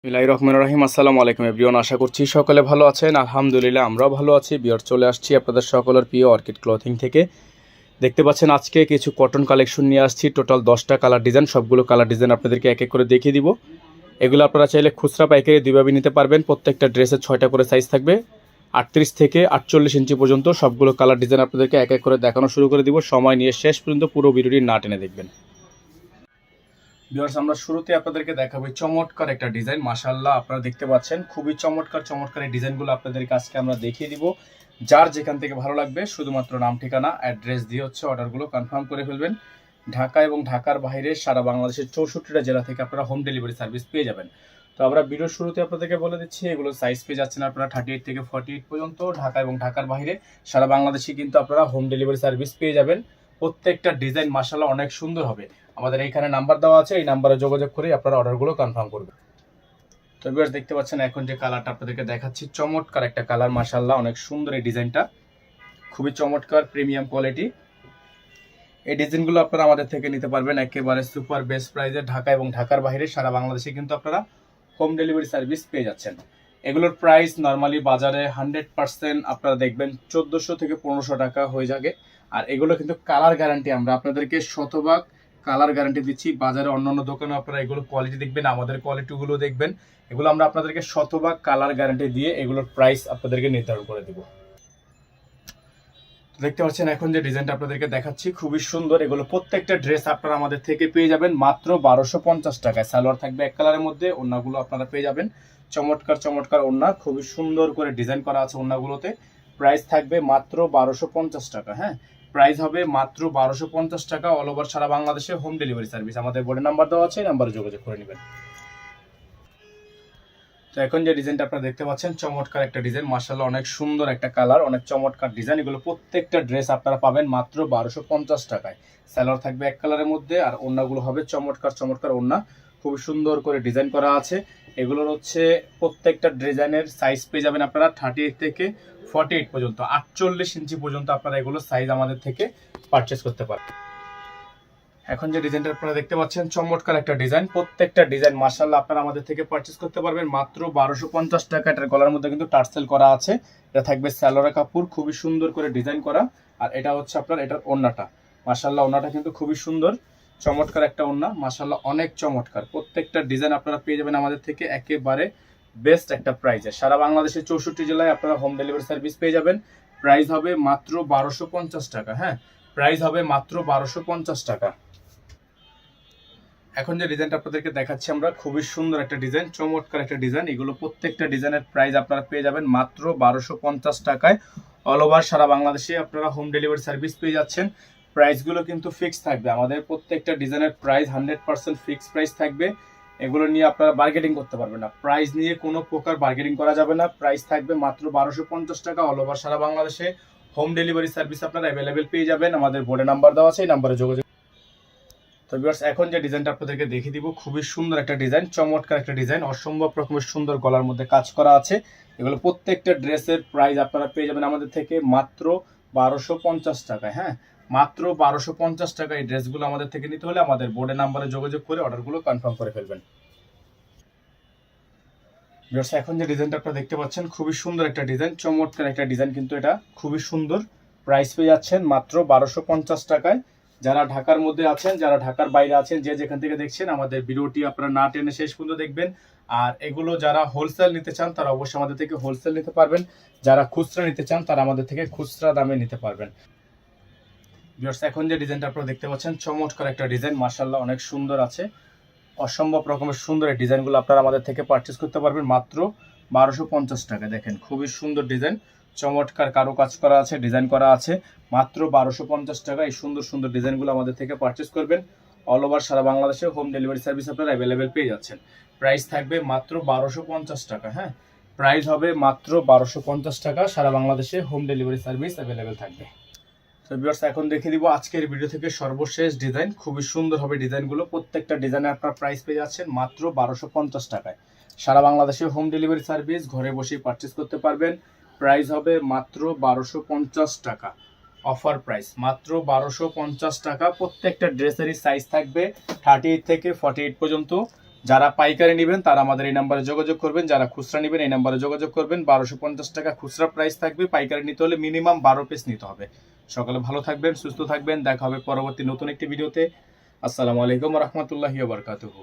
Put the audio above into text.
বিসমিল্লাহির রহমানির রহিম। আসসালামু আলাইকুম এভরিওয়ান, আশা করছি সকলে ভালো আছেন। আলহামদুলিল্লাহ আমরাও ভালো আছি। বিয়ার চলে আসছি আপনাদের সকলের প্রিয় অর্কিড ক্লথিং থেকে। দেখতে পাচ্ছেন আজকে কিছু কটন কালেকশন নিয়ে আসছি। টোটাল 10টা কালার ডিজাইন, সবগুলো কালার ডিজাইন আপনাদেরকে এক এক করে দেখিয়ে দিব। এগুলো আপনারা চাইলে খুচরা পাইকারি দুইভাবে নিতে পারবেন। প্রত্যেকটা ড্রেসের 6টা করে সাইজ থাকবে, 38 থেকে 48 ইঞ্চি পর্যন্ত সবগুলো কালার ডিজাইন আপনাদেরকে এক এক করে দেখানো শুরু করে দিব। সময় নিয়ে শেষ পর্যন্ত পুরো ভিডিওটি না টেনে দেখবেন। ভিউয়ার্স, আমরা শুরুতে আপনাদেরকে দেখাবো চমৎকার একটা ডিজাইন। মাশাআল্লাহ, আপনারা দেখতে পাচ্ছেন খুবই চমৎকার এই ডিজাইনগুলো আপনাদেরকে আজকে আমরা দেখিয়ে দিব। যার যেখান থেকে ভালো লাগবে শুধুমাত্র নাম, ঠিকানা, অ্যাড্রেস দিয়ে অর্ডারগুলো কনফার্ম করে ফেলবেন। ঢাকা এবং ঢাকার বাইরে সারা বাংলাদেশের 64টা জেলা থেকে আপনারা হোম ডেলিভারি সার্ভিস পেয়ে যাবেন। তো আমরা ভিডিওর শুরুতে আপনাদেরকে বলে দিচ্ছি, এগুলো সাইজ পেয়ে যাচ্ছেন আপনারা 38 থেকে 48 পর্যন্ত। ঢাকা এবং ঢাকার বাইরে সারা বাংলাদেশে কিন্তু আপনারা হোম ডেলিভারি সার্ভিস পেয়ে যাবেন। প্রত্যেকটা ডিজাইন মাশাআল্লাহ অনেক সুন্দর হবে। আমাদের এইখানে নাম্বার দেওয়া আছে, এই নাম্বারে যোগাযোগ করে আপনারা অর্ডারগুলো কনফার্ম করবেন। তো ভিউয়ার্স, দেখতে পাচ্ছেন এখন যে কালারটা আপনাদেরকে দেখাচ্ছি, চমৎকার একটা কালার। মাশাআল্লাহ অনেক সুন্দর এই ডিজাইনটা, খুবই চমৎকার, প্রিমিয়াম কোয়ালিটি। এই ডিজাইনগুলো আপনারা আমাদের থেকে নিতে পারবেন একেবারে সুপার বেস্ট প্রাইসে। ঢাকা এবং ঢাকার বাইরে সারা বাংলাদেশে কিন্তু আপনারা হোম ডেলিভারি সার্ভিস পেয়ে যাচ্ছেন। এগুলোর প্রাইস নর্মালি বাজারে 100% আপনারা দেখবেন 1400 থেকে 1500 টাকা হয়ে যাবে। আর এগুলো কিন্তু কালার গ্যারান্টি, আমরা আপনাদেরকে শতভাগ কালার গ্যারান্টি দিচ্ছি। বাজারে অন্যান্য দোকানে আপনারা এগুলো কোয়ালিটি দেখবেন, আমাদের কোয়ালিটিগুলো দেখবেন। এগুলো আমরা আপনাদেরকে শতভাগ কালার গ্যারান্টি দিয়ে এগুলোর প্রাইস আপনাদেরকে নির্ধারণ করে দেবো। দেখতে পাচ্ছেন এখন যে ডিজাইনটা আপনাদেরকে দেখাচ্ছি খুবই সুন্দর। এগুলো প্রত্যেকটা ড্রেস আপনারা আমাদের থেকে পেয়ে যাবেন মাত্র 1250 টাকায়। সালোয়ার থাকবে এক কালারের মধ্যে, ওড়নাগুলো আপনারা পেয়ে যাবেন চমৎকার ওড়না, খুবই সুন্দর করে ডিজাইন করা আছে ওড়নাগুলোতে। প্রাইস থাকবে মাত্র 1250 টাকা। হ্যাঁ, প্রাইস হবে মাত্র 1250 টাকা। অল ওভার সারা বাংলাদেশে হোম ডেলিভারি সার্ভিস। আমাদের বোর্ডে নাম্বার দেওয়া আছে, নাম্বারে যোগাযোগ করে নেবেন। তো এখন যে ডিজাইনটা আপনারা দেখতে পাচ্ছেন চমৎকার একটা ডিজাইন, মাশাআল্লাহ অনেক সুন্দর একটা কালার, অনেক চমৎকার ডিজাইন। এগুলো প্রত্যেকটা ড্রেস আপনারা পাবেন মাত্র 1250 টাকায়। সালোয়ার থাকবে এক কালারের মধ্যে, আর ওড়নাগুলো হবে চমৎকার ওড়না, খুব সুন্দর করে ডিজাইন করা আছে। এগুলোর প্রত্যেকটা ডিজাইনের সাইজ পেয়ে যাবেন আপনারা 38 থেকে 48 পর্যন্ত, 48 ইঞ্চি পর্যন্ত আপনারা এগুলো সাইজ আমাদের থেকে পারচেস করতে পারেন। এখন যে ডিজাইনটা আপনারা দেখতে পাচ্ছেন চমৎকার একটা ডিজাইন, প্রত্যেকটা ডিজাইন মাশাআল্লাহ আপনারা আমাদের থেকে পারচেজ করতে পারবেন মাত্র 1250 টাকা। এটার গলার মধ্যে কিন্তু টার্সেল করা আছে। এটা থাকবে সালোয়ার কাপড়, খুবই সুন্দর করে ডিজাইন করা। আর এটা আপনার এটার ওড়নাটা, মাশাআল্লাহ ওড়নাটা কিন্তু খুবই সুন্দর, চমৎকার একটা ওড়না, মাশাআল্লাহ অনেক চমৎকার। প্রত্যেকটা ডিজাইন আপনারা পেয়ে যাবেন আমাদের থেকে একেবারে বেস্ট একটা প্রাইসে। সারা বাংলাদেশের 64 জেলায় আপনারা হোম ডেলিভারি সার্ভিস পেয়ে যাবেন। প্রাইস হবে মাত্র 1250 টাকা। হ্যাঁ, প্রাইস হবে মাত্র 1250 টাকা। এখন যে ডিজাইনটা আপনাদেরকে দেখাচ্ছি আমরা, খুবই সুন্দর একটা ডিজাইন, চমৎকার একটা ডিজাইন। এগুলো প্রত্যেকটা ডিজাইনের প্রাইস আপনারা পেয়ে যাবেন মাত্র 1250 টাকায়। অল ওভার সারা বাংলাদেশে আপনারা হোম ডেলিভারি সার্ভিস পেয়ে যাচ্ছেন। প্রাইসগুলো কিন্তু ফিক্স থাকবে, আমাদের প্রত্যেকটা ডিজাইনের প্রাইস 100% ফিক্স প্রাইস থাকবে। এগুলো নিয়ে আপনারা বার্গেনিং করতে পারবেন না, প্রাইস নিয়ে কোনো প্রকার বার্গেনিং করা যাবে না। প্রাইস থাকবে মাত্র 1250 টাকা। অল ওভার সারা বাংলাদেশে হোম ডেলিভারি সার্ভিস আপনারা অ্যাভেলেবেল পেয়ে যাবেন। আমাদের বোর্ডে নাম্বার দেওয়া আছে, এই নাম্বারে যোগাযোগ। তো ভিউয়ার্স, এখন যে ডিজাইনটা আপনাদেরকে দেখিয়ে দিব, খুবই সুন্দর একটা ডিজাইন, চমৎকার একটা ডিজাইন, অসম্ভব রকমের সুন্দর, গলার মধ্যে কাজ করা আছে। এগুলো প্রত্যেকটা ড্রেসের প্রাইস আপনারা পেয়ে যাবেন আমাদের থেকে মাত্র 1250 টাকায়। হ্যাঁ, মাত্র 1250 টাকা। এই ড্রেসগুলো আমাদের থেকে নিতে হলে আমাদের বোর্ডে নাম্বারে যোগাযোগ করে অর্ডারগুলো কনফার্ম করে ফেলবেন। ভিউয়ার্স, এখন যে ডিজাইনটা আপনারা দেখতে পাচ্ছেন খুবই সুন্দর একটা ডিজাইন, চমৎকার একটা ডিজাইন, কিন্তু এটা খুবই সুন্দর। প্রাইস পেয়ে যাচ্ছেন মাত্র 1250 টাকায়। যারা ঢাকার মধ্যে আছেন, যারা ঢাকার বাইরে আছেন, যে যেখান থেকে দেখছেন আমাদের ভিডিওটি আপনারা না টেনে শেষ পর্যন্ত দেখবেন। আর এগুলো যারা হোলসেল নিতে চান তারা অবশ্যই আমাদের থেকে হোলসেল নিতে পারবেন। যারা খুচরা নিতে চান তারা আমাদের থেকে খুচরা দামে নিতে পারবেন। ভিউয়ার্স, এখন যে ডিজাইনটা আপনারা দেখতে পাচ্ছেন চমৎকার একটা ডিজাইন, মাশাআল্লাহ অনেক সুন্দর আছে, অসম্ভব রকমের সুন্দর। এই ডিজাইনগুলো আপনারা আমাদের থেকে পারচেস করতে পারবেন মাত্র 1250 টাকা। দেখেন খুবই সুন্দর ডিজাইন, চমৎকার কারো কাজ করা আছে, ডিজাইন করা আছে, মাত্র 1250 টাকা। এই সুন্দর ডিজাইনগুলো আমাদের থেকে পারচেস করবেন। অল ওভার সারা বাংলাদেশে হোম ডেলিভারি সার্ভিস আপনারা অ্যাভেলেবেল পেয়ে যাচ্ছেন। প্রাইস থাকবে মাত্র 1250 টাকা। হ্যাঁ, প্রাইস হবে মাত্র 1250 টাকা। সারা বাংলাদেশে হোম ডেলিভারি সার্ভিস অ্যাভেলেবেল থাকবে। তো ভিউয়ার্স, এখন দেখিয়ে দিব আজকের ভিডিও থেকে সর্বশেষ ডিজাইন, খুবই সুন্দর হবে ডিজাইনগুলো। প্রত্যেকটা ডিজাইনে আপনার প্রাইস পেয়ে যাচ্ছেন মাত্র 1250 টাকায়। সারা বাংলাদেশে হোম ডেলিভারি সার্ভিস, ঘরে বসেই পারচেস করতে পারবেন। প্রাইস হবে মাত্র 1250 টাকা, অফার প্রাইস মাত্র 1250 টাকা। প্রত্যেকটা ড্রেসেরই সাইজ থাকবে 38 থেকে 48 পর্যন্ত। যারা পাইকারি নেবেন তারা আমাদের এই নাম্বারে যোগাযোগ করবেন, যারা খুচরা নেবেন এই নাম্বারে যোগাযোগ করবেন। 1250 টাকা খুচরা প্রাইস থাকবে, পাইকারি নিতে হলে মিনিমাম 12 পিস নিতে হবে। সকালে ভালো থাকবেন, সুস্থ থাকবেন, দেখা হবে পরবর্তী নতুন একটি ভিডিওতে। আসসালামু আলাইকুম ওয়া রাহমাতুল্লাহি ওয়া বারাকাতুহু।